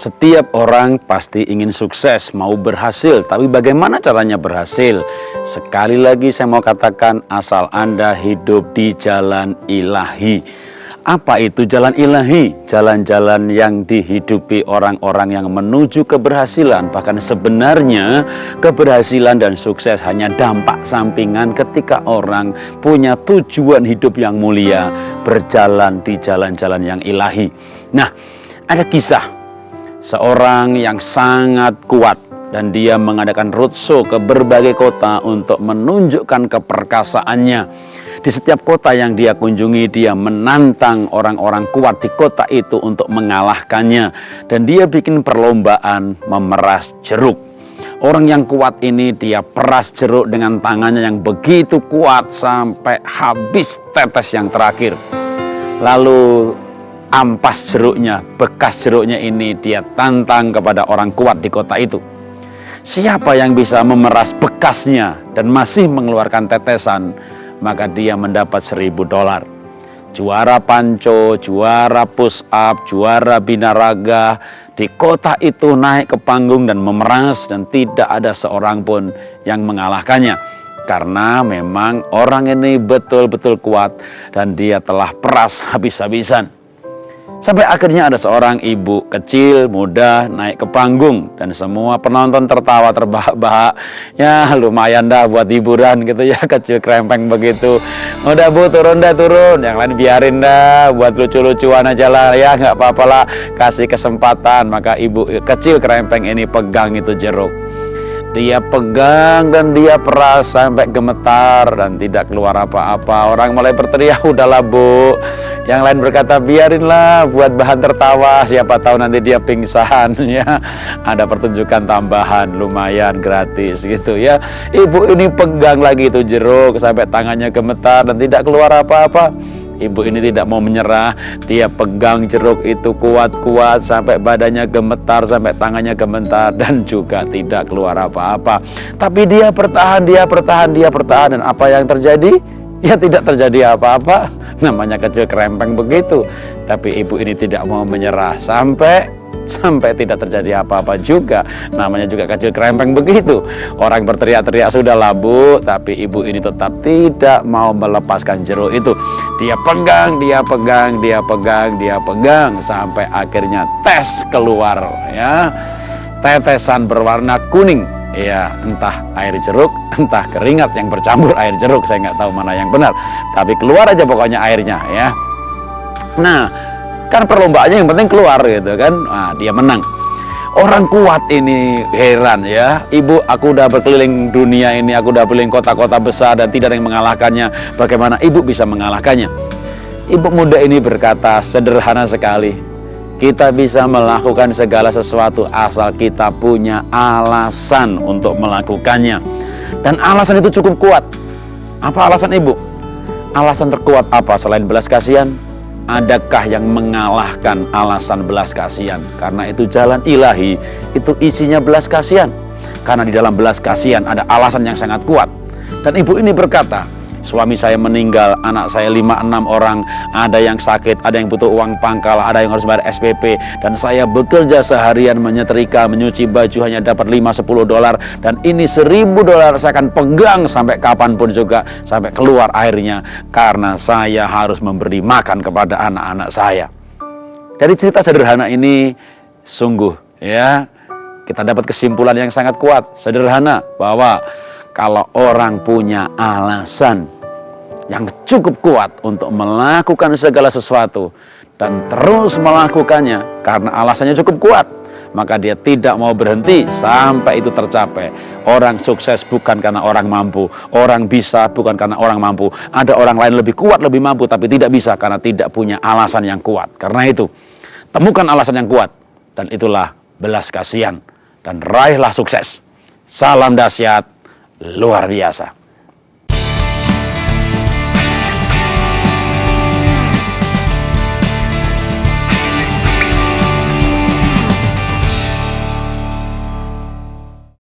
Setiap orang pasti ingin sukses, mau berhasil, tapi bagaimana caranya berhasil? Sekali lagi saya mau katakan, asal Anda hidup di jalan ilahi. Apa itu jalan ilahi? Jalan-jalan yang dihidupi orang-orang yang menuju keberhasilan. Bahkan sebenarnya keberhasilan dan sukses hanya dampak sampingan ketika orang punya tujuan hidup yang mulia, berjalan di jalan-jalan yang ilahi. Nah, ada kisah seorang yang sangat kuat dan dia mengadakan roadshow ke berbagai kota untuk menunjukkan keperkasaannya. Di setiap kota yang dia kunjungi, dia menantang orang-orang kuat di kota itu untuk mengalahkannya. Dan dia bikin perlombaan memeras jeruk. Orang yang kuat ini dia peras jeruk dengan tangannya yang begitu kuat sampai habis tetes yang terakhir. Lalu ampas jeruknya, bekas jeruknya ini dia tantang kepada orang kuat di kota itu. Siapa yang bisa memeras bekasnya dan masih mengeluarkan tetesan, maka dia mendapat $1.000. Juara panco, juara push up, juara binaraga di kota itu naik ke panggung dan memeras, dan tidak ada seorang pun yang mengalahkannya. Karena memang orang ini betul-betul kuat dan dia telah peras habis-habisan. Sampai akhirnya ada seorang ibu kecil, muda, naik ke panggung. Dan semua penonton tertawa terbahak-bahak. Ya lumayan dah buat hiburan gitu ya, kecil krempeng begitu. Udah bu, turun dah, turun. Yang lain biarin dah, buat lucu-lucuan aja lah. Ya nggak apa-apa lah, kasih kesempatan. Maka ibu kecil krempeng ini pegang itu jeruk. Dia pegang dan dia peras sampai gemetar dan tidak keluar apa-apa. Orang mulai berteriak, udahlah bu. Yang lain berkata, biarinlah buat bahan tertawa, siapa tahu nanti dia pingsan ya. Ada pertunjukan tambahan, lumayan gratis gitu ya. Ibu ini pegang lagi itu jeruk sampai tangannya gemetar dan tidak keluar apa-apa. Ibu ini tidak mau menyerah, dia pegang jeruk itu kuat-kuat sampai badannya gemetar, sampai tangannya gemetar, dan juga tidak keluar apa-apa. Tapi dia bertahan, dia bertahan, dia bertahan, dan apa yang terjadi? Ya tidak terjadi apa-apa. Namanya kecil krempeng begitu. Tapi ibu ini tidak mau menyerah sampai tidak terjadi apa-apa juga. Namanya juga kecil krempeng begitu. Orang berteriak-teriak, sudahlah bu, tapi ibu ini tetap tidak mau melepaskan jeruk itu. Dia pegang, dia pegang, dia pegang, dia pegang sampai akhirnya tes keluar ya. Tetesan berwarna kuning. Ya, entah air jeruk, entah keringat yang bercampur air jeruk, saya nggak tahu mana yang benar. Tapi keluar aja pokoknya airnya ya. Nah, kan perlombaannya yang penting keluar gitu kan. Nah, dia menang. Orang kuat ini heran ya. Ibu, aku udah berkeliling dunia ini, aku udah berkeliling kota-kota besar dan tidak ada yang mengalahkannya. Bagaimana ibu bisa mengalahkannya? Ibu muda ini berkata, sederhana sekali. Kita bisa melakukan segala sesuatu asal kita punya alasan untuk melakukannya. Dan alasan itu cukup kuat. Apa alasan ibu? Alasan terkuat apa selain belas kasihan? Adakah yang mengalahkan alasan belas kasihan? Karena itu jalan ilahi, itu isinya belas kasihan. Karena di dalam belas kasihan ada alasan yang sangat kuat. Dan ibu ini berkata, suami saya meninggal, anak saya 5-6 orang, ada yang sakit, ada yang butuh uang pangkal, ada yang harus bayar SPP, dan saya bekerja seharian menyetrika, menyuci baju hanya dapat $5-10, dan ini $1.000 saya akan pegang sampai kapanpun juga, sampai keluar airnya, karena saya harus memberi makan kepada anak-anak saya. Dari cerita sederhana ini, sungguh ya, kita dapat kesimpulan yang sangat kuat, sederhana, bahwa kalau orang punya alasan yang cukup kuat untuk melakukan segala sesuatu dan terus melakukannya karena alasannya cukup kuat, maka dia tidak mau berhenti sampai itu tercapai. Orang sukses bukan karena orang mampu, orang bisa bukan karena orang mampu. Ada orang lain lebih kuat, lebih mampu, tapi tidak bisa karena tidak punya alasan yang kuat. Karena itu, temukan alasan yang kuat, dan itulah belas kasihan, dan raihlah sukses. Salam dahsyat luar biasa.